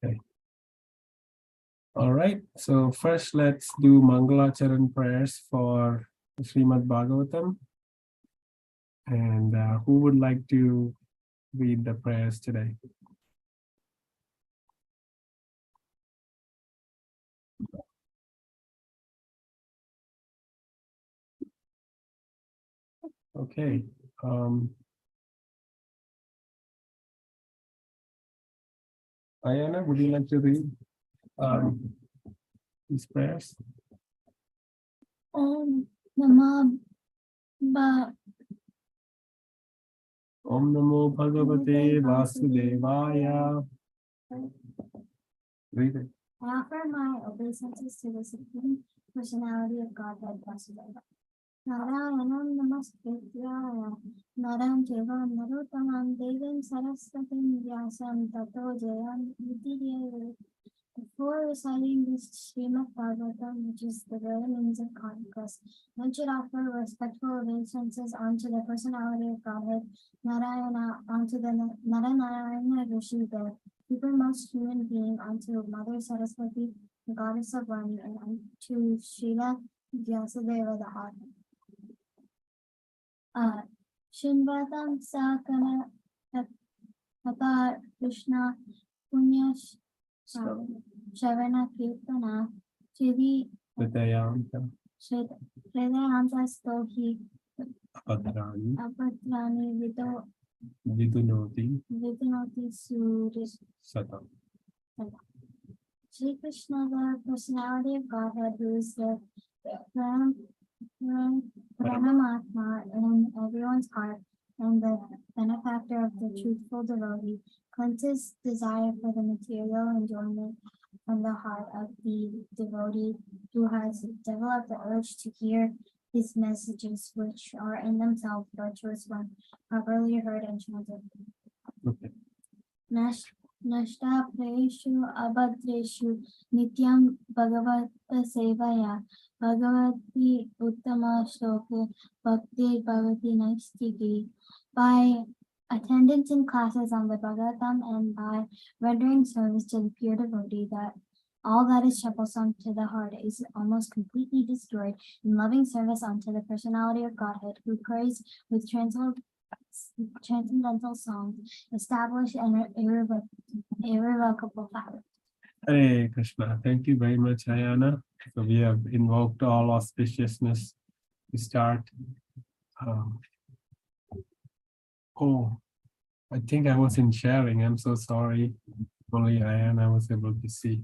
Okay. All right. So first, let's do Mangalacharan prayers for Srimad Bhagavatam. And who would like to read the prayers today? Okay. Ayana, would you like to read these prayers? Om Namah Om Namo Bhagavate Vasudevaya. Read it. I offer my obeisances to the Supreme Personality of Godhead, Vasudeva. Narayanam namaskritya naram cheva narottamam devim saraswatim vyasam tato jayam udiyate. Before reciting this Srimad Bhagavatam, which is the very means of conquest, one should offer respectful obeisances unto the personality of Godhead, Narayana, unto the Naranarayana Rishi, the supermost human being, unto Mother Saraswati, the goddess of learning, and unto Srila Vyasadeva, the author. Shinvatam Sakana Tata Krishna Punya Shavana Kirtana Chidi Hridayanta Hridayanta Stohi Apadrani Apatrani Vidunoti Vidunoti Suri Satam. Sri Krishna, the personality of Godhead, who is the Paramatma in everyone's heart and the benefactor of the truthful devotee, cleanses his desire for the material enjoyment from the heart of the devotee who has developed the urge to hear his messages, which are in themselves virtuous when properly heard and chanted. Okay. Nashta Preshu Abhadreshu Nityam Bhagavata Sevaya Bhagavati Uttama Shloke Bhakti Bhavati Naistiki. By attendance in classes on the Bhagavatam and by rendering service to the pure devotee, that all that is troublesome to the heart is almost completely destroyed in loving service unto the personality of Godhead, who prays with transcendental songs, establish an irrevocable fact. Hare Krishna. Thank you very much, Ayana. So we have invoked all auspiciousness to start. Oh, I think I wasn't sharing. I'm so sorry. Only Ayana was able to see.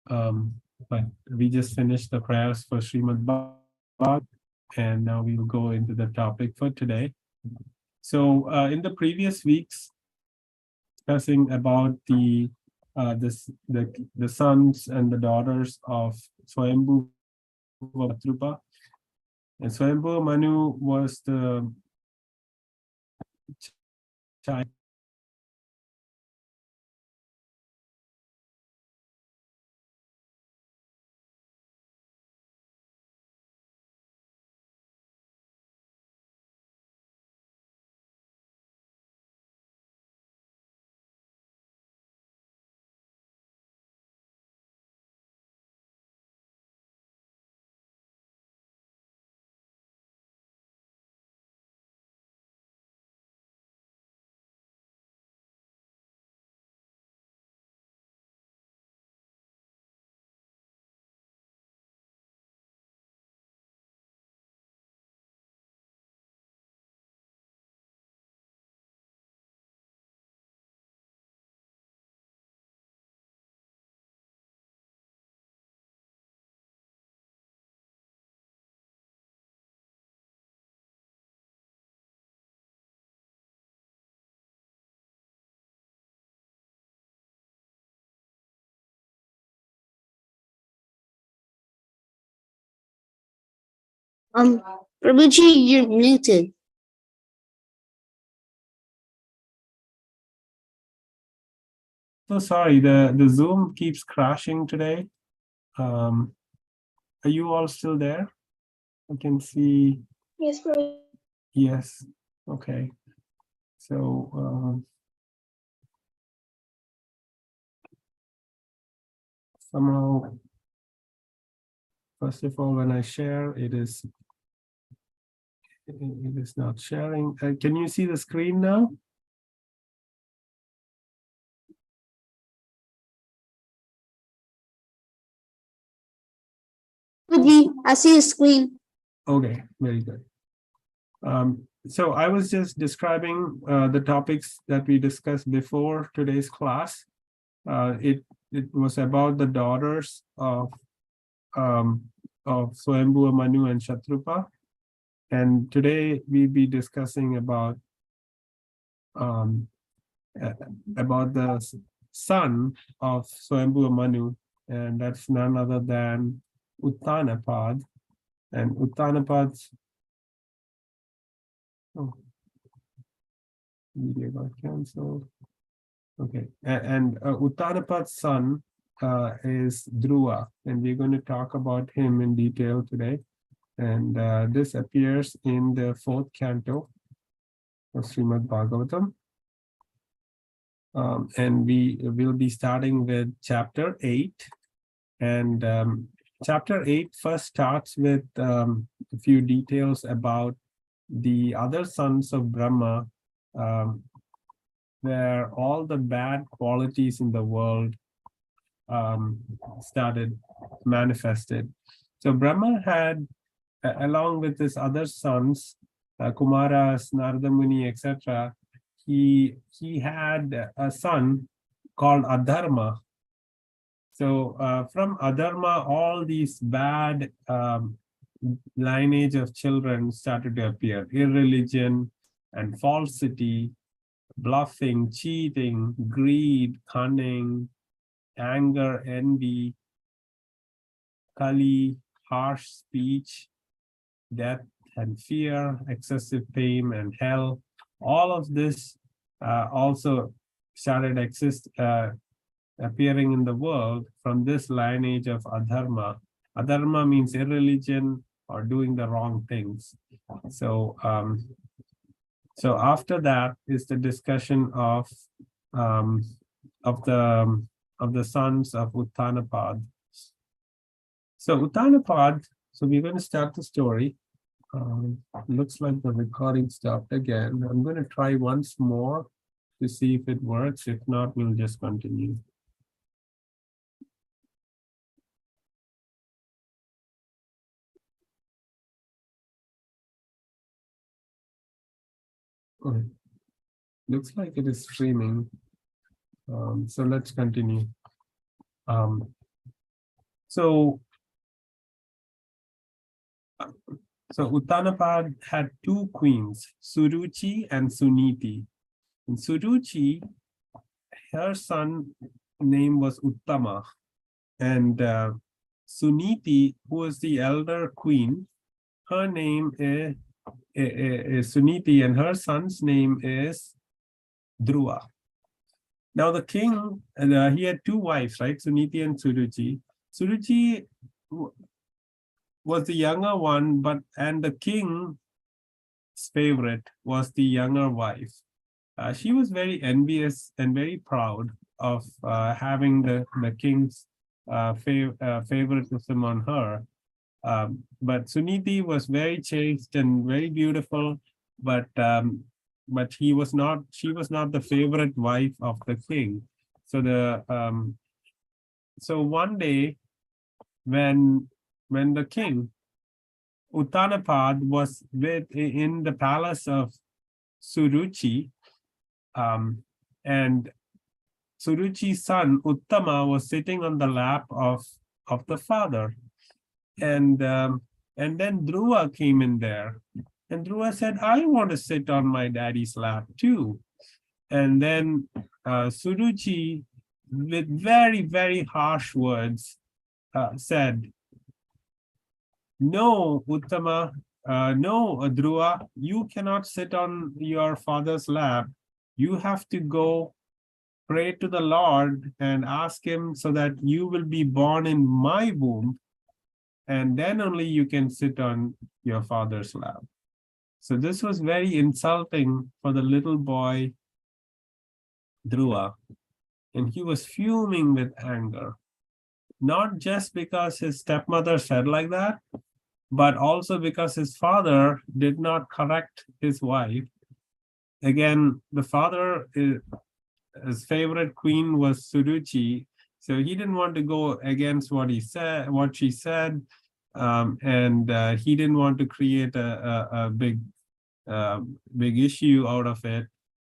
But we just finished the prayers for Srimad Bhagavatam, and now we will go into the topic for today. So in the previous weeks, discussing about the sons and the daughters of Swayambhu Dhruva, and Swayambhu Manu was the child. Prabhuji, you're muted. So sorry, the Zoom keeps crashing today. Are you all still there? I can see. Yes, Prabhuji. Yes. Okay. So somehow, first of all, when I share, it is not sharing. Can you see the screen now? I see a screen. Okay, very good. So I was just describing the topics that we discussed before today's class. It was about the daughters of Swayambhuva, Manu, and Shatrupa. And today we'll be discussing about the son of Swayambhuva Manu, and that's none other than Uttanapad. And Uttanapad's video got canceled. Okay, and Uttanapad's son is Dhruva, and we're going to talk about him in detail today. And this appears in the 4th canto of Srimad Bhagavatam. And we will be starting with chapter 8. And chapter 8 first starts with a few details about the other sons of Brahma, where all the bad qualities in the world started manifested. So Brahma had, along with his other sons, Kumaras, Narada Muni, etc., he had a son called Adharma. So from Adharma, all these bad lineage of children started to appear: irreligion and falsity, bluffing, cheating, greed, cunning, anger, envy, kali, harsh speech, death and fear, excessive pain and hell. All of this also started appearing in the world from this lineage of Adharma. Adharma means irreligion or doing the wrong things. So, so after that is the discussion of the sons of Uttanapad. So Uttanapad. So we're going to start the story. Looks like the recording stopped again. I'm going to try once more to see if it works. If not, we'll just continue. Okay. Looks like it is streaming. So let's continue. So Uttanapad had two queens, Suruchi and Suniti. And Suruchi, her son name was Uttama, and Suniti, who was the elder queen, her name is Suniti, and her son's name is Dhruva. Now the king, he had two wives, right? Suniti and Suruchi. Suruchi was the younger one, and the king's favorite was the younger wife. She was very envious and very proud of having the king's favoritism on her. But Suniti was very chaste and very beautiful, but she was not the favorite wife of the king. So so one day, when the king Uttanapad was in the palace of Suruchi, and Suruchi's son Uttama was sitting on the lap of the father, and then Dhruva came in there, and Dhruva said, "I want to sit on my daddy's lap too." And then Suruchi, with very, very harsh words, said, "No, Uttama, no, Dhruva, you cannot sit on your father's lap. You have to go pray to the Lord and ask him so that you will be born in my womb, and then only you can sit on your father's lap." So this was very insulting for the little boy Dhruva, and he was fuming with anger. not just because his stepmother said like that, but also because his father did not correct his wife. Again, the father, his favorite queen was Suruchi, so he didn't want to go against what she said, and he didn't want to create a big issue out of it.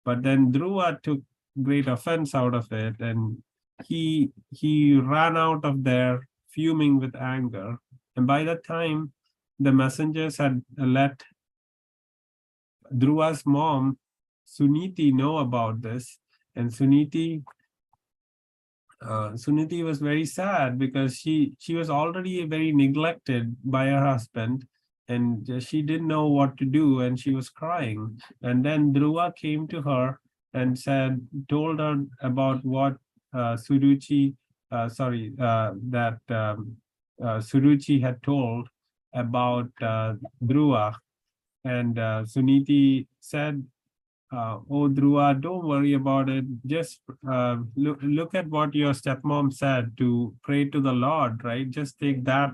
But then Dhruva took great offense out of it, and he ran out of there fuming with anger. And by that time, the messengers had let Dhruva's mom, Suniti, know about this, and Suniti was very sad because she was already very neglected by her husband, and she didn't know what to do, and she was crying. And then Dhruva came to her and told her about what Suruchi had told about Dhruva. And Suniti said, oh, Dhruva, don't worry about it. Just look at what your stepmom said, to pray to the Lord, right? Just take that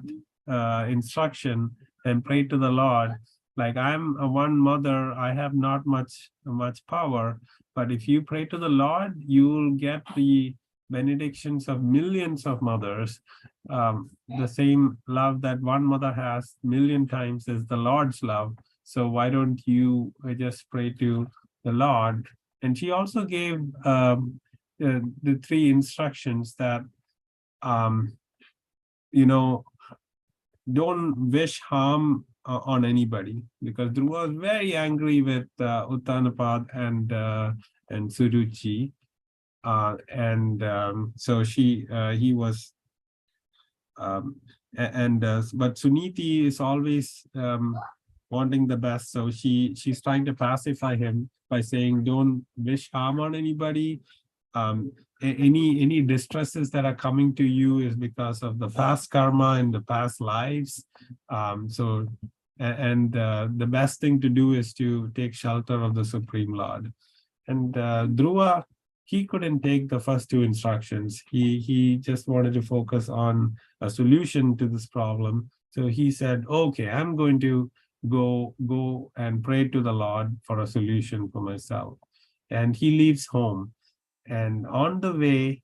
instruction and pray to the Lord. Like, I'm a one mother, I have not much power, but if you pray to the Lord, you will get the benedictions of millions of mothers. The same love that one mother has million times is the Lord's love. So why don't you just pray to the Lord? And she also gave the 3 instructions that, don't wish harm on anybody, because Dhruva was very angry with Uttanapad and Suruchi, so he was, but Suniti is always wanting the best, so she's trying to pacify him by saying, don't wish harm on anybody. Any distresses that are coming to you is because of the past karma and the past lives. The best thing to do is to take shelter of the Supreme Lord. And Dhruva, he couldn't take the first 2 instructions. He just wanted to focus on a solution to this problem. So he said, okay, I'm going to go and pray to the Lord for a solution for myself. And he leaves home. And on the way,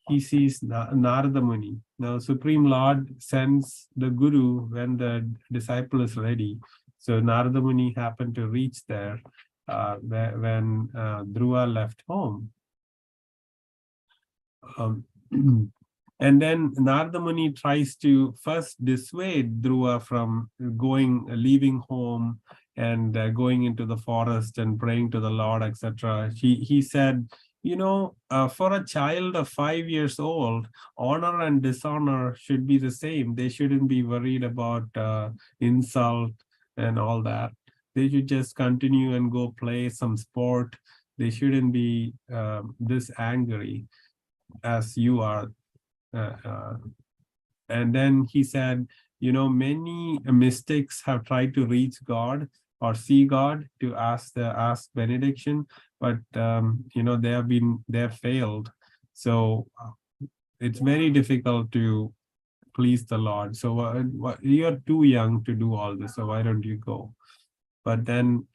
he sees Narada Muni. Now, Supreme Lord sends the Guru when the disciple is ready. So Narada Muni happened to reach there when Dhruva left home. And then Narada Muni tries to first dissuade Dhruva from leaving home and going into the forest and praying to the Lord, etc. He said, for a child of 5 years old, honor and dishonor should be the same. They shouldn't be worried about insult and all that. They should just continue and go play some sport. They shouldn't be this angry as you are. And then he said, many mystics have tried to reach God or see God to ask benediction, but they have failed. So it's very difficult to please the Lord. So you're too young to do all this, so why don't you go? But then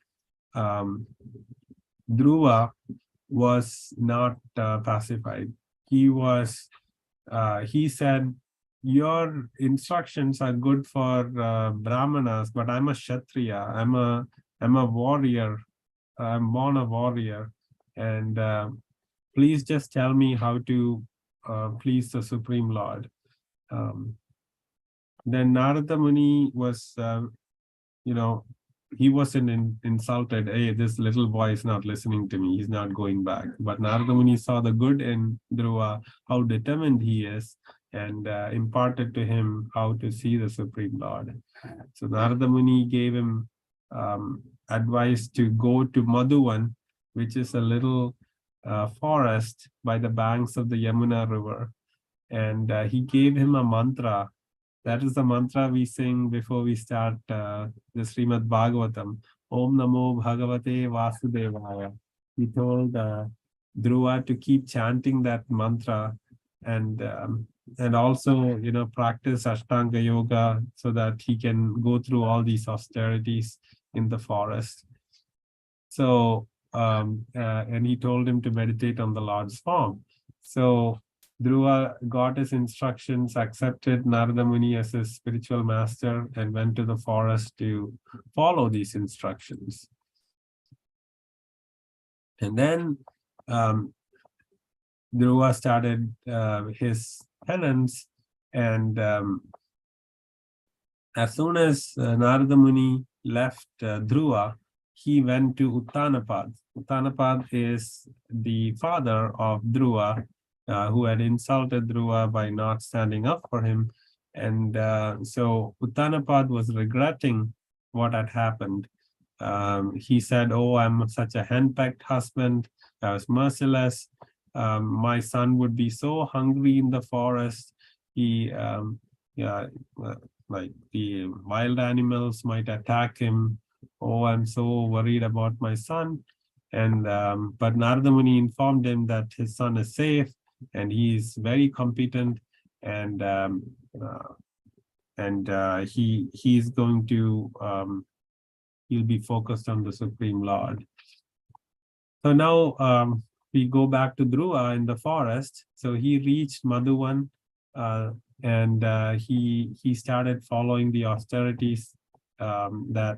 Dhruva was not pacified. He said, your instructions are good for Brahmanas, but I'm a Kshatriya. I'm a warrior. I'm born a warrior. And please just tell me how to please the Supreme Lord. Then Narada Muni was, he wasn't insulted. Hey, this little boy is not listening to me. He's not going back. But Narada Muni saw the good in Dhruva, how determined he is, and imparted to him how to see the Supreme Lord. So Narada Muni gave him advice to go to Madhuvan, which is a little forest by the banks of the Yamuna River. And he gave him a mantra. That is the mantra we sing before we start the Srimad Bhagavatam. Om Namo Bhagavate Vasudevaya. He told Dhruva to keep chanting that mantra. And and also, practice Ashtanga yoga so that he can go through all these austerities in the forest. So, and he told him to meditate on the Lord's form. So Dhruva got his instructions, accepted Narada Muni as his spiritual master, and went to the forest to follow these instructions. And then Dhruva started his penance, and as soon as Narada Muni left Dhruva, he went to Uttanapad. Uttanapad is the father of Dhruva, who had insulted Dhruva by not standing up for him. And so Uttanapad was regretting what had happened. He said, "Oh, I'm such a henpecked husband. I was merciless. My son would be so hungry in the forest. Like the wild animals might attack him. Oh, I'm so worried about my son." And but Narada Muni informed him that his son is safe and he is very competent, and he's going to he'll be focused on the Supreme Lord. So now we go back to Dhruva in the forest. So he reached Madhuvan, and he started following the austerities that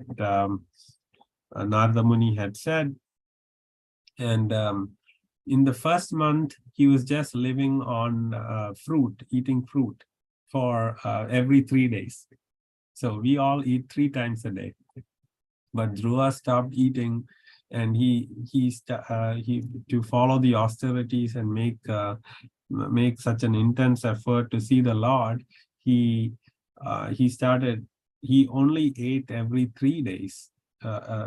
Narada Muni had said. And in the first month, he was just living on fruit, eating fruit for every 3 days. So we all eat 3 times a day. But Dhruva stopped eating, and he to follow the austerities and make such an intense effort to see the Lord. He only ate every 3 days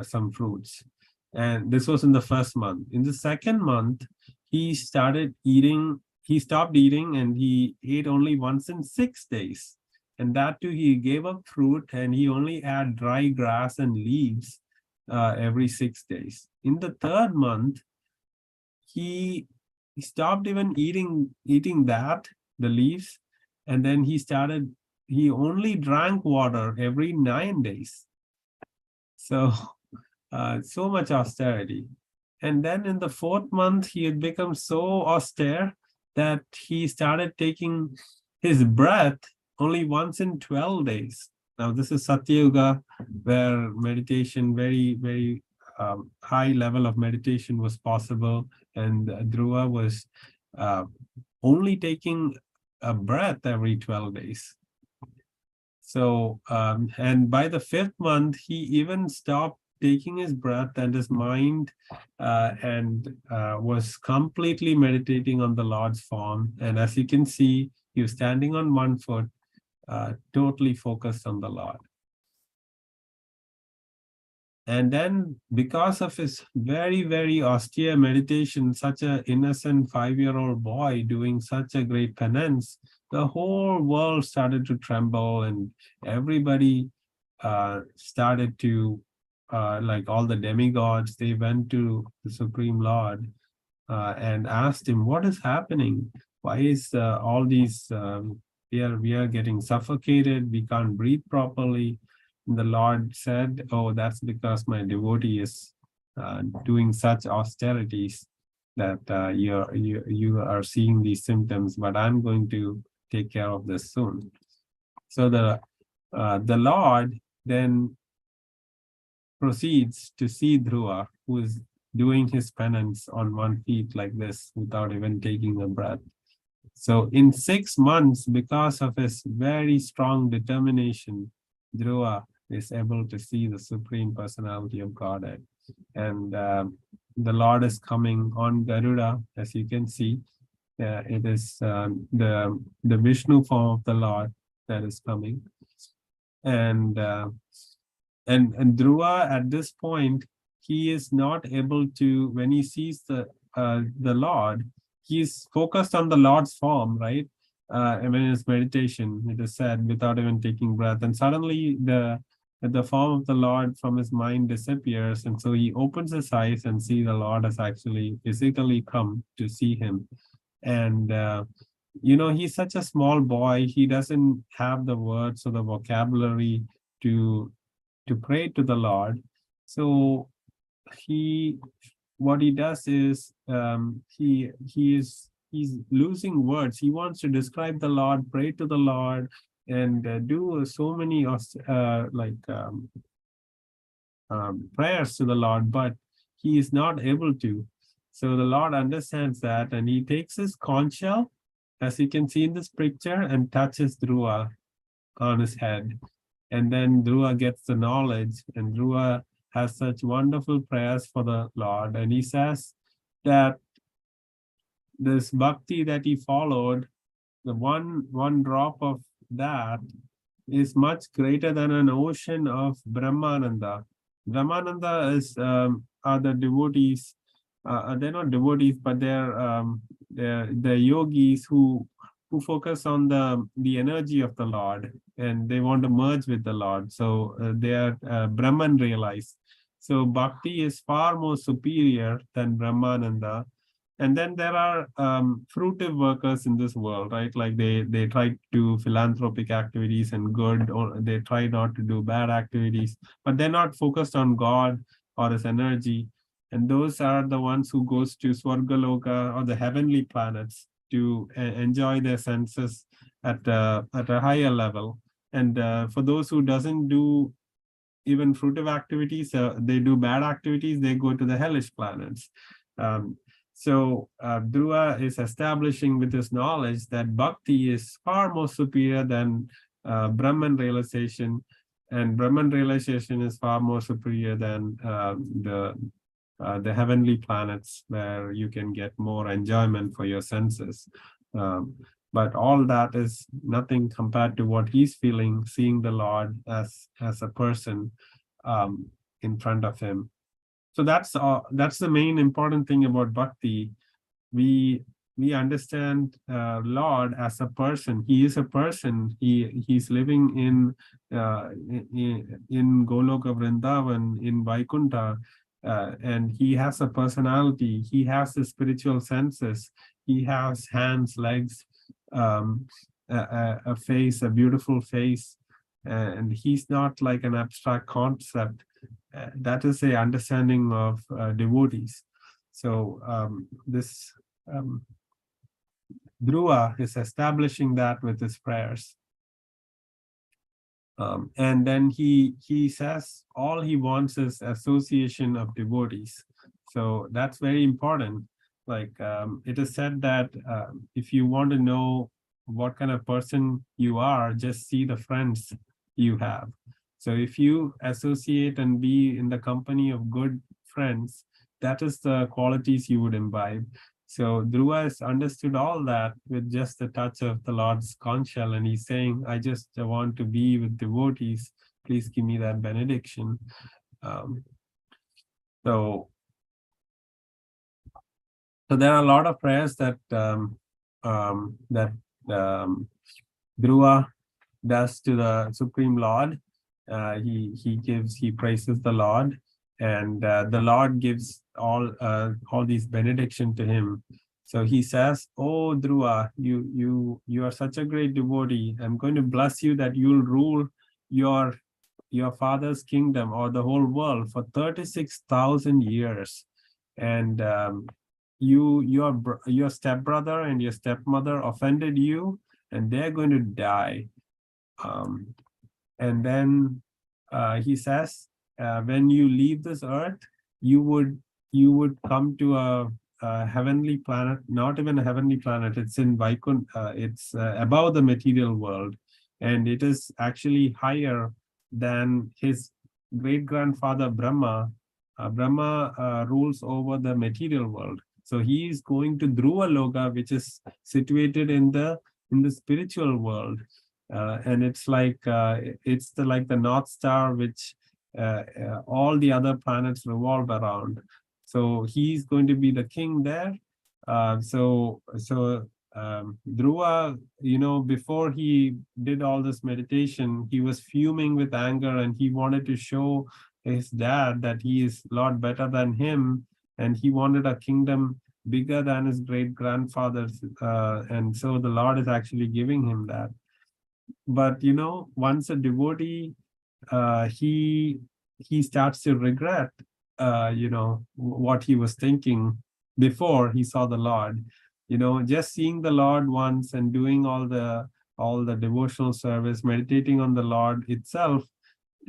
some fruits, and this was in the first month. In the second month, he started eating. He stopped eating, and he ate only once in 6 days. And that too, he gave up fruit, and he only had dry grass and leaves every 6 days. In the third month, he stopped even eating the leaves, and then he only drank water every 9 days. So, so much austerity. And then in the fourth month, he had become so austere that he started taking his breath only once in 12 days. Now, this is Satyuga, where meditation, very, very high level of meditation was possible. And Dhruva was only taking a breath every 12 days. So, and by the 5th month, he even stopped taking his breath and his mind was completely meditating on the Lord's form. And as you can see, he was standing on one foot, totally focused on the Lord. And then because of his very, very austere meditation, such an innocent 5-year-old boy doing such a great penance, the whole world started to tremble, and everybody started to, like all the demigods, they went to the Supreme Lord and asked him, "What is happening? Why is all these, we are getting suffocated, we can't breathe properly?" And the Lord said, "Oh, that's because my devotee is doing such austerities that you are seeing these symptoms, but I'm going to take care of this soon." So the Lord then proceeds to see Dhruva, who is doing his penance on one feet like this without even taking a breath. So in 6 months, because of his very strong determination, Dhruva is able to see the Supreme Personality of Godhead. And the Lord is coming on Garuda, as you can see. It is the Vishnu form of the Lord that is coming. And Dhruva, at this point, he is not able to, when he sees the Lord, he's focused on the Lord's form, right? And in his meditation, it is said, without even taking breath. And suddenly the form of the Lord from his mind disappears. And so he opens his eyes and sees the Lord has actually physically come to see him. And he's such a small boy. He doesn't have the words or the vocabulary to pray to the Lord. So what he does is he's losing words. He wants to describe the Lord, pray to the Lord, and do so many prayers to the Lord, but he is not able to. So the Lord understands that, and he takes his conch shell, as you can see in this picture, and touches Dhruva on his head. And then Dhruva gets the knowledge, and Dhruva has such wonderful prayers for the Lord. And he says that this bhakti that he followed, the one drop of that is much greater than an ocean of Brahmananda. Brahmananda are the devotees. They're not devotees, but they're the yogis who focus on the energy of the Lord, and they want to merge with the Lord. So they are Brahman realized. So bhakti is far more superior than Brahmananda. And then there are fruitive workers in this world, right? Like they try to do philanthropic activities and good, or they try not to do bad activities, but they're not focused on God or his energy. And those are the ones who goes to Swargaloka or the heavenly planets to enjoy their senses at a higher level. And for those who doesn't do even fruitive activities, they do bad activities, they go to the hellish planets. So Dhruva is establishing with his knowledge that bhakti is far more superior than Brahman realization, and Brahman realization is far more superior than the heavenly planets, where you can get more enjoyment for your senses. But all that is nothing compared to what he's feeling, seeing the Lord as a person in front of him. So that's the main important thing about bhakti. We understand Lord as a person. He is a person. He's living in Goloka Vrindavan, in Vaikuntha, and he has a personality. He has the spiritual senses. He has hands, legs, a face, a beautiful face, and he's not like an abstract concept. That is a understanding of devotees. So this Dhruva is establishing that with his prayers. And then he says all he wants is association of devotees. So that's very important. Like it is said that if you want to know what kind of person you are, just see the friends you have. So if you associate and be in the company of good friends, that is the qualities you would imbibe. So Dhruva has understood all that with just the touch of the Lord's conch shell, and he's saying, I just want to be with devotees. Please give me that benediction. So there are a lot of prayers that Dhruva does to the Supreme Lord. He praises the Lord, and the Lord gives all these benediction to him. So he says, "Oh Dhruva, you are such a great devotee. I'm going to bless you that you'll rule your father's kingdom or the whole world for 36,000 years, and your stepbrother and your stepmother offended you, and they're going to die." And then he says, when you leave this earth, you would come to a heavenly planet, not even a heavenly planet. It's in Vaikuntha. It's above the material world, and it is actually higher than his great-grandfather Brahma. Brahma rules over the material world, so he is going to Dhruva Loka, which is situated in the spiritual world. And it's like like the North Star, which all the other planets revolve around. So he's going to be the king there. So Dhruva, before he did all this meditation, he was fuming with anger, and he wanted to show his dad that he is a lot better than him, and he wanted a kingdom bigger than his great-grandfather's, and so the Lord is actually giving him that. But once a devotee, he starts to regret what he was thinking before he saw the Lord. Just seeing the Lord once and doing all the devotional service, meditating on the Lord itself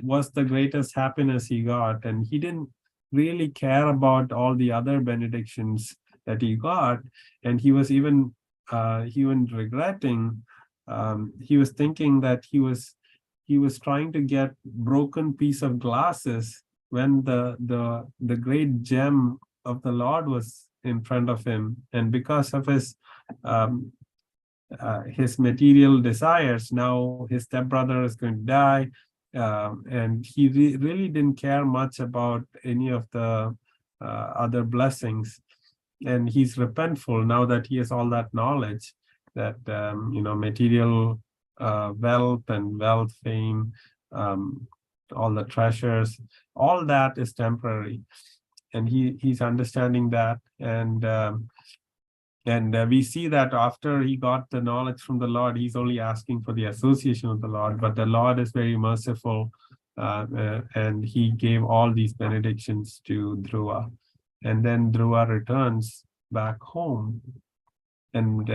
was the greatest happiness he got, and he didn't really care about all the other benedictions that he got. And he was even regretting. He was thinking that he was trying to get broken piece of glasses when the great gem of the Lord was in front of him. And because of his material desires, now his stepbrother is going to die, and he really didn't care much about any of the other blessings. And he's repentful now that he has all that knowledge that material wealth and wealth, fame, all the treasures, all that is temporary, and he's understanding that. And we see that after he got the knowledge from the Lord, he's only asking for the association with the Lord, but the Lord is very merciful, and he gave all these benedictions to Dhruva. And then Dhruva returns back home, and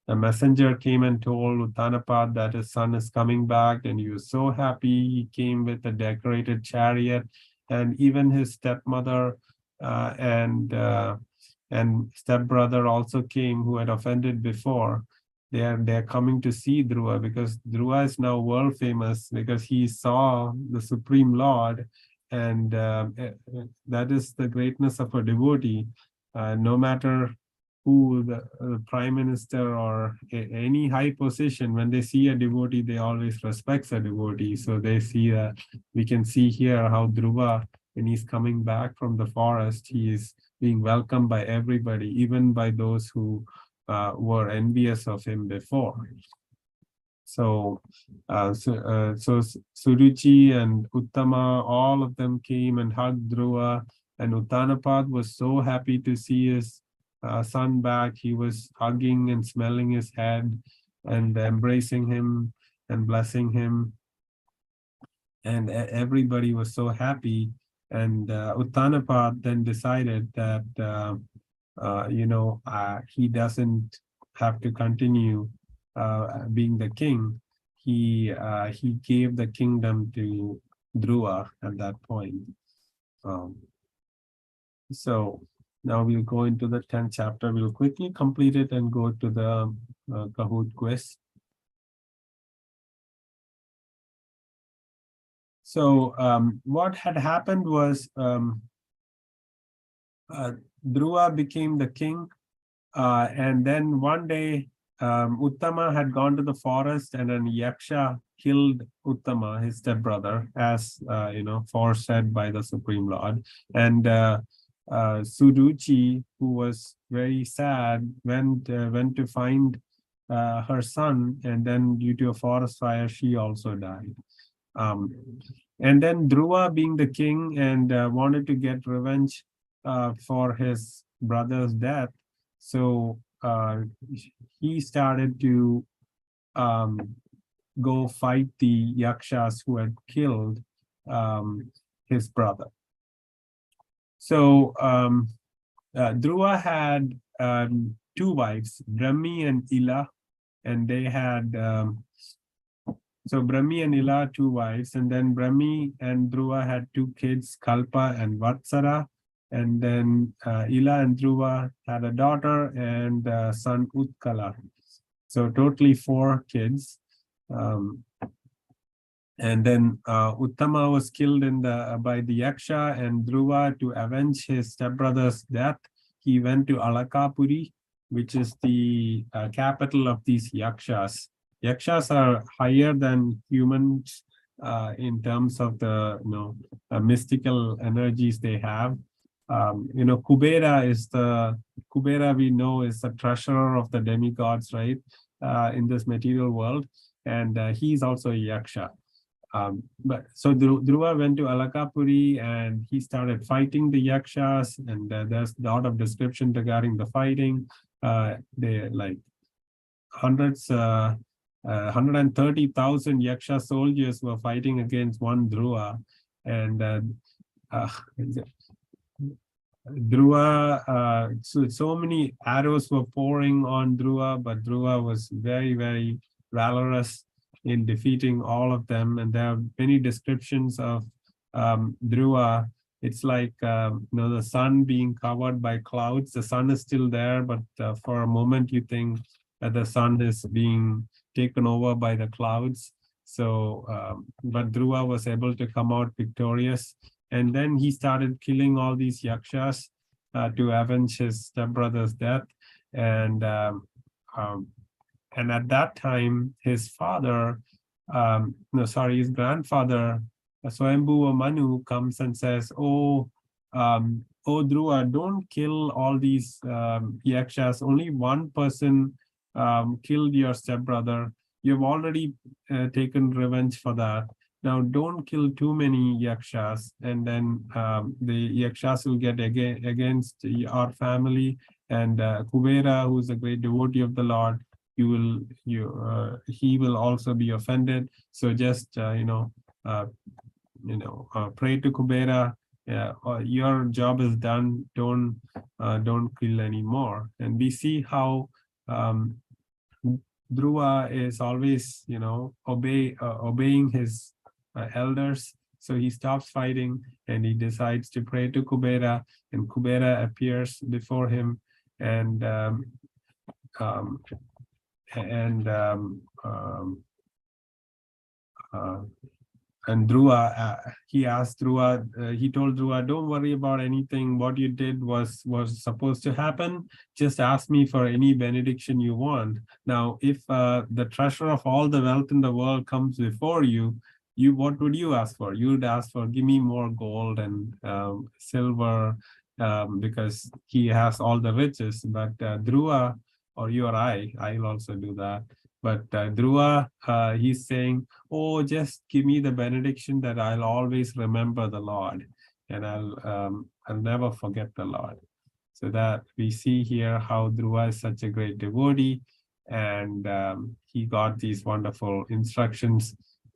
a messenger came and told Uttanapad that his son is coming back, and he was so happy. He came with a decorated chariot, and even his stepmother and stepbrother also came, who had offended before. They're coming to see Dhruva, because Dhruva is now world famous because he saw the Supreme Lord, and that is the greatness of a devotee. No matter who, the prime minister or any high position, when they see a devotee, they always respect a devotee. So they see we can see here how Dhruva, when he's coming back from the forest, he is being welcomed by everybody, even by those who were envious of him before. So Suruchi and Uttama, all of them came and hugged Dhruva, and Uttanapad was so happy to see his son back. He was hugging and smelling his head and embracing him and blessing him, and everybody was so happy. And Uttanapad then decided that he doesn't have to continue being the king. He gave the kingdom to Dhruva at that point. So now we'll go into the 10th chapter. We'll quickly complete it and go to the Kahoot quiz. So what had happened was Dhruva became the king, and then one day Uttama had gone to the forest, and then Yaksha killed Uttama, his stepbrother, as foresaid by the Supreme Lord. And Suruchi, who was very sad, went to find her son, and then due to a forest fire, she also died. And then Dhruva, being the king and wanted to get revenge for his brother's death, so he started to go fight the Yakshas who had killed his brother. So Dhruva had two wives, Brahmi and Ila, and they had so Brahmi and Ila, two wives, and then Brahmi and Dhruva had two kids, Kalpa and Vatsara, and then Ila and Dhruva had a daughter and son Utkala. So totally 4 kids. And then Uttama was killed by the Yaksha, and Dhruva, to avenge his stepbrother's death, he went to Alakapuri, which is the capital of these Yakshas. Yakshas are higher than humans in terms of the mystical energies they have. Kubera we know is the treasurer of the demigods, right? In this material world, and he's also a Yaksha. But so Dhruva went to Alakapuri and he started fighting the Yakshas, and there's a lot of description regarding the fighting. They like hundreds, 130,000 Yaksha soldiers were fighting against one Dhruva, and Dhruva, so many arrows were pouring on Dhruva, but Dhruva was very, very valorous in defeating all of them. And there are many descriptions of Dhruva. It's like the sun being covered by clouds. The sun is still there, but for a moment you think that the sun is being taken over by the clouds. So, but Dhruva was able to come out victorious. And then he started killing all these yakshas to avenge his stepbrother's death. And at that time, his father, his grandfather, Swayambhuva Manu, comes and says, "Oh, Dhruva, don't kill all these yakshas. Only one person killed your stepbrother. You've already taken revenge for that. Now, don't kill too many yakshas, and then the yakshas will get against our family. And Kubera, who is a great devotee of the Lord, he will also be offended. So just pray to Kubera. Your job is done. Don't kill anymore." And we see how Dhruva is always, obeying his elders. So he stops fighting and he decides to pray to Kubera, and Kubera appears before him, and Dhruva, he asked Dhruva, he told Dhruva, "Don't worry about anything. What you did was supposed to happen. Just ask me for any benediction you want. Now, if the treasure of all the wealth in the world comes before you, what would you ask for? You would ask for, give me more gold and silver, because he has all the riches. But Dhruva, or you or I'll also do that. But Dhruva, he's saying, oh, just give me the benediction that I'll always remember the Lord, and I'll never forget the Lord. So that we see here how Dhruva is such a great devotee, and he got these wonderful instructions.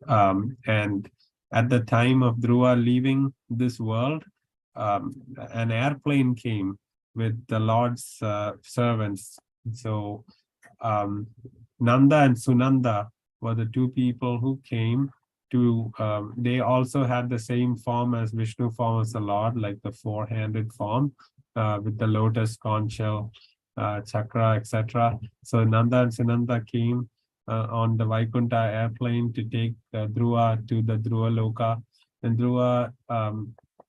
And at the time of Dhruva leaving this world, an airplane came with the Lord's servants. So Nanda and Sunanda were the two people who came to, they also had the same form as Vishnu form as the Lord, like the four-handed form with the lotus conch shell, chakra, etc. So Nanda and Sunanda came on the Vaikuntha airplane to take Dhruva to the Dhruva Loka. And Dhruva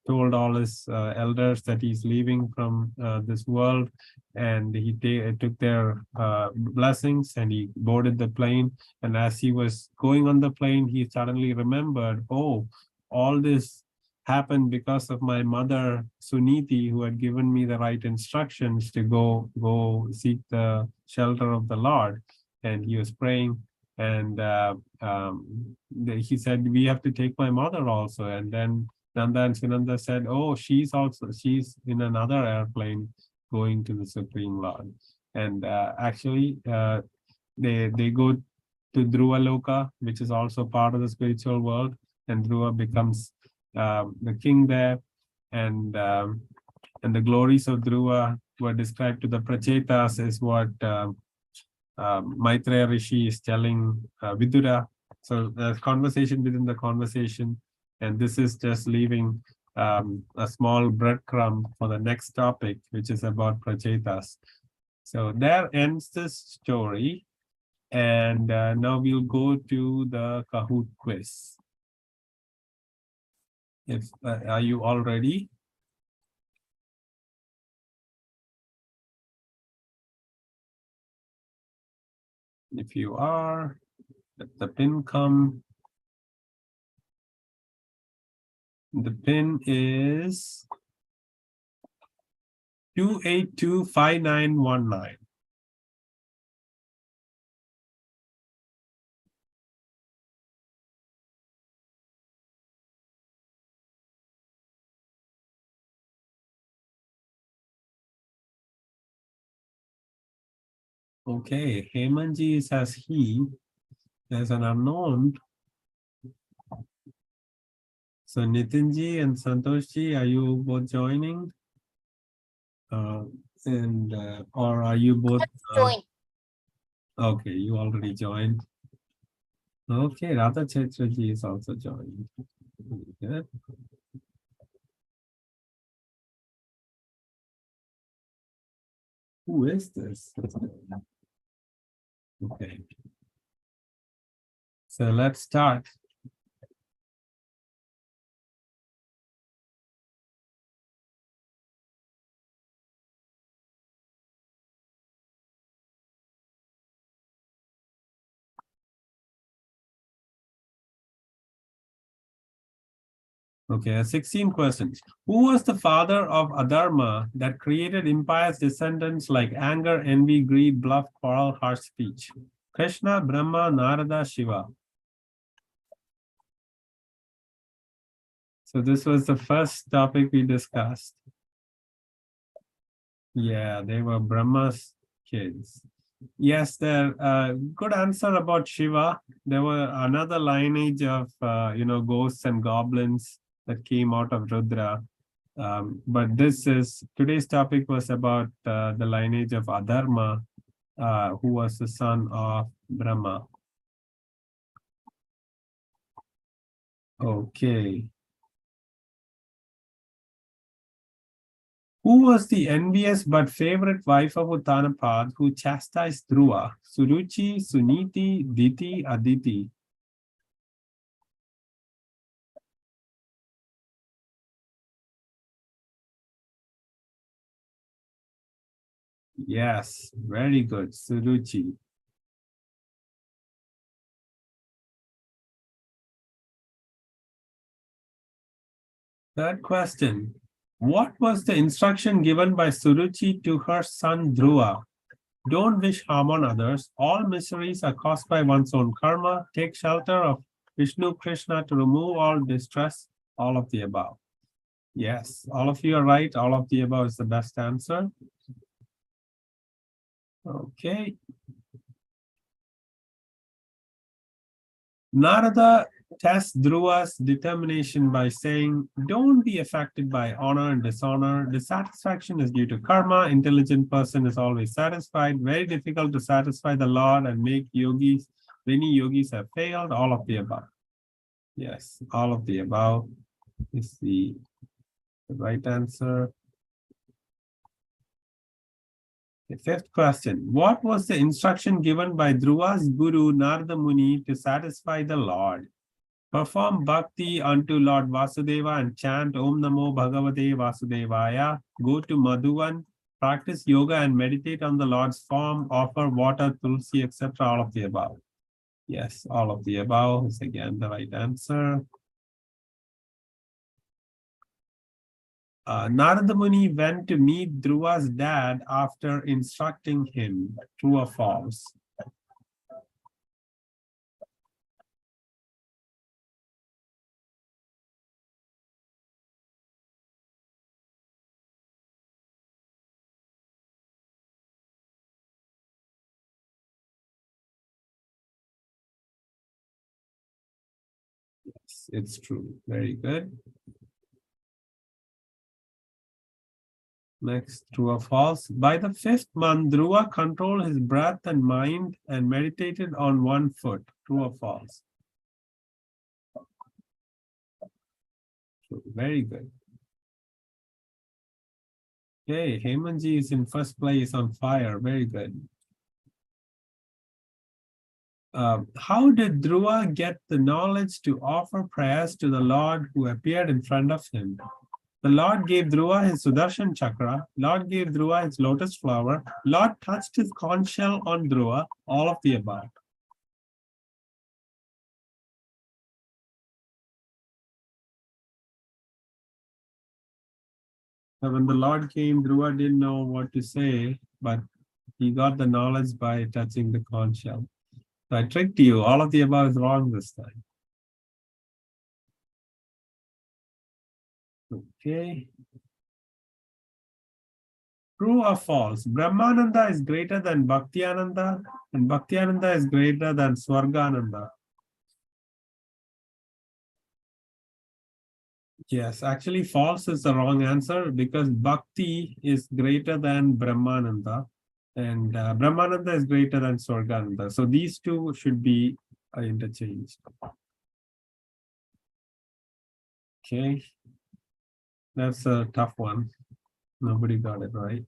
told all his elders that he's leaving from this world, and he took their blessings, and he boarded the plane. And as he was going on the plane, he suddenly remembered, oh, all this happened because of my mother Suniti, who had given me the right instructions to go seek the shelter of the Lord. And he was praying, and he said, we have to take my mother also. And then Nanda and Sunanda said, oh, she's in another airplane going to the Supreme Lord. And actually, they go to Dhruva Loka, which is also part of the spiritual world, and Dhruva becomes the king there. And the glories of Dhruva were described to the Prachetas, is what Maitreya Rishi is telling Vidura. So there's conversation within the conversation, and this is just leaving a small breadcrumb for the next topic, which is about Prachetas. So there ends this story, and now we'll go to the Kahoot quiz. Are you all ready? If you are, let the pin come. The pin is 2825919. Okay, Hemanji says he. There's an unknown. So Nitinji and Santoshji, are you both joining? Or are you both? Join. Okay, you already joined. Okay, Radha Chetraji is also joined. Good. Who is this? Okay. So let's start. Okay, 16 questions. Who was the father of Adharma that created impious descendants like anger, envy, greed, bluff, quarrel, harsh speech? Krishna, Brahma, Narada, Shiva. So this was the first topic we discussed. Yeah, they were Brahma's kids. Yes, there good answer about Shiva. There were another lineage of ghosts and goblins that came out of Rudra. But today's topic was about the lineage of Adharma, who was the son of Brahma. Okay. Who was the envious but favorite wife of Uttanapad who chastised Dhruva? Suruchi, Suniti, Diti, Aditi. Yes, very good, Suruchi. Third question. What was the instruction given by Suruchi to her son Dhruva? Don't wish harm on others. All miseries are caused by one's own karma. Take shelter of Vishnu Krishna to remove all distress. All of the above. Yes, all of you are right. All of the above is the best answer. Okay. Narada tests Dhruva's determination by saying, don't be affected by honor and dishonor. Dissatisfaction is due to karma. Intelligent person is always satisfied. Very difficult to satisfy the Lord and make yogis. Many yogis have failed. All of the above. Yes, all of the above is the right answer. The fifth question. What was the instruction given by Dhruva's guru Narada Muni to satisfy the Lord? Perform bhakti unto Lord Vasudeva and chant Om Namo Bhagavate Vasudevaya. Go to Madhuvan, practice yoga and meditate on the Lord's form, offer water, tulsi, etc. All of the above. Yes, all of the above is again the right answer. Narada Muni went to meet Dhruva's dad after instructing him. True or false? Yes, it's true. Very good. Next, true or false? By the fifth month, Dhruva controlled his breath and mind and meditated on one foot. True or false? True. Very good. Okay, Hemanji is in first place on fire. Very good. How did Dhruva get the knowledge to offer prayers to the Lord who appeared in front of him? The Lord gave Dhruva his Sudarshan chakra. Lord gave Dhruva his lotus flower. Lord touched his conch shell on Dhruva. All of the above. So when the Lord came, Dhruva didn't know what to say, but he got the knowledge by touching the conch shell. So I tricked you. All of the above is wrong this time. Okay. True or false? Brahmananda is greater than Bhaktiananda, and Bhaktiananda is greater than Swargananda. Yes, actually, false is the wrong answer because Bhakti is greater than Brahmananda, and Brahmananda is greater than Swargananda. So these two should be interchanged. Okay, that's a tough one. Nobody got it right.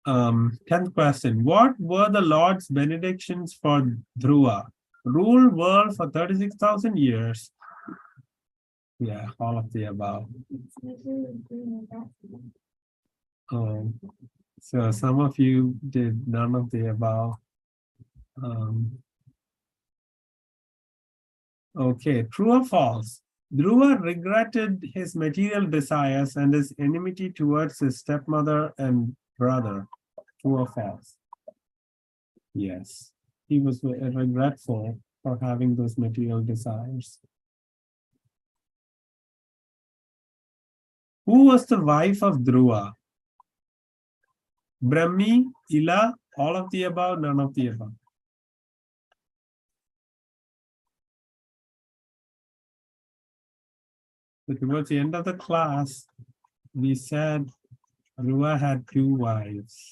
10th question. What were the Lord's benedictions for Dhruva? Rule world for 36,000 years. Yeah, all of the above. So some of you did none of the above. Okay, true or false? Dhruva regretted his material desires and his enmity towards his stepmother and brother. True or false? Yes, he was regretful for having those material desires. Who was the wife of Dhruva? Brahmi, Ila, all of the above, none of the above. So towards the end of the class, we said Dhruva had 2 wives.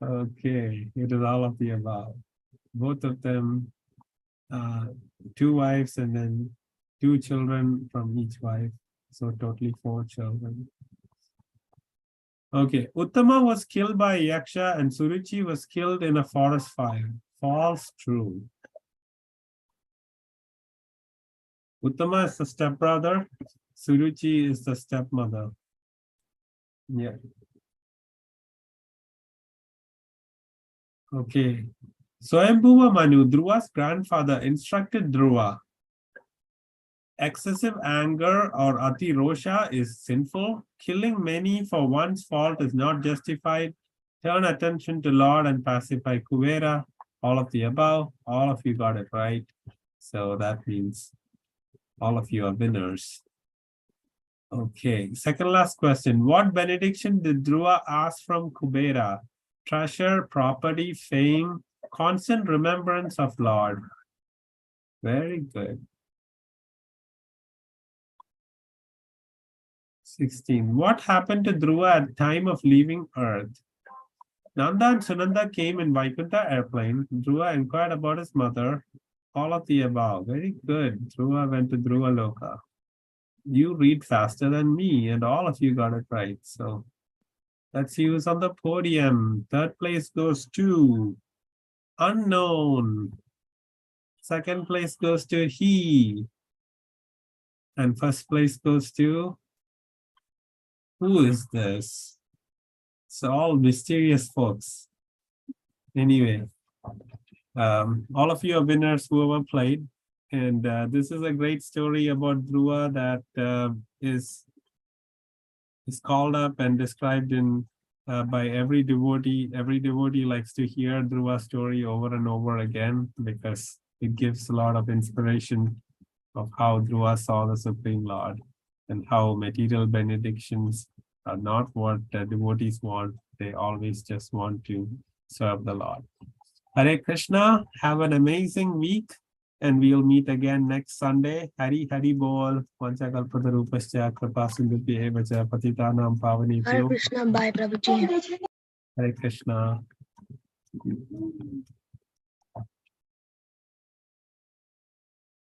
Okay, it is all of the above. Both of them, 2 wives and then 2 children from each wife. So totally 4 children. Okay, Uttama was killed by Yaksha and Suruchi was killed in a forest fire. False, true. Uttama is the stepbrother. Suruchi is the stepmother. Yeah. Okay. Swayambhuva Manu, Dhruva's grandfather, instructed Dhruva. Excessive anger or ati rosha is sinful. Killing many for one's fault is not justified. Turn attention to Lord and pacify Kuvera. All of the above. All of you got it right. So that means all of you are winners. Okay, second last question. What benediction did Dhruva ask from Kubera? Treasure, property, fame, constant remembrance of Lord. Very good. 16. What happened to Dhruva at time of leaving Earth? Nanda and Sunanda came in Vaikuntha airplane. Dhruva inquired about his mother. All of the above. Very good. Dhruva went to Dhruva Loka. You read faster than me, and all of you got it right. So let's see who's on the podium. Third place goes to unknown. Second place goes to he. And first place goes to, who is this? It's all mysterious folks. Anyway, all of you are winners whoever played. And this is a great story about Dhruva that is called up and described in by every devotee. Every devotee likes to hear Dhruva's story over and over again because it gives a lot of inspiration of how Dhruva saw the Supreme Lord and how material benedictions are not what the devotees want. They always just want to serve the Lord. Hare Krishna, have an amazing week. And we'll meet again next Sunday. Hari Hari Bol. Vanchakalpatarupascha kripasindhubhyevacha patitanam pavanebhyo. Hare Krishna, bye Prabhuji. Hare Krishna.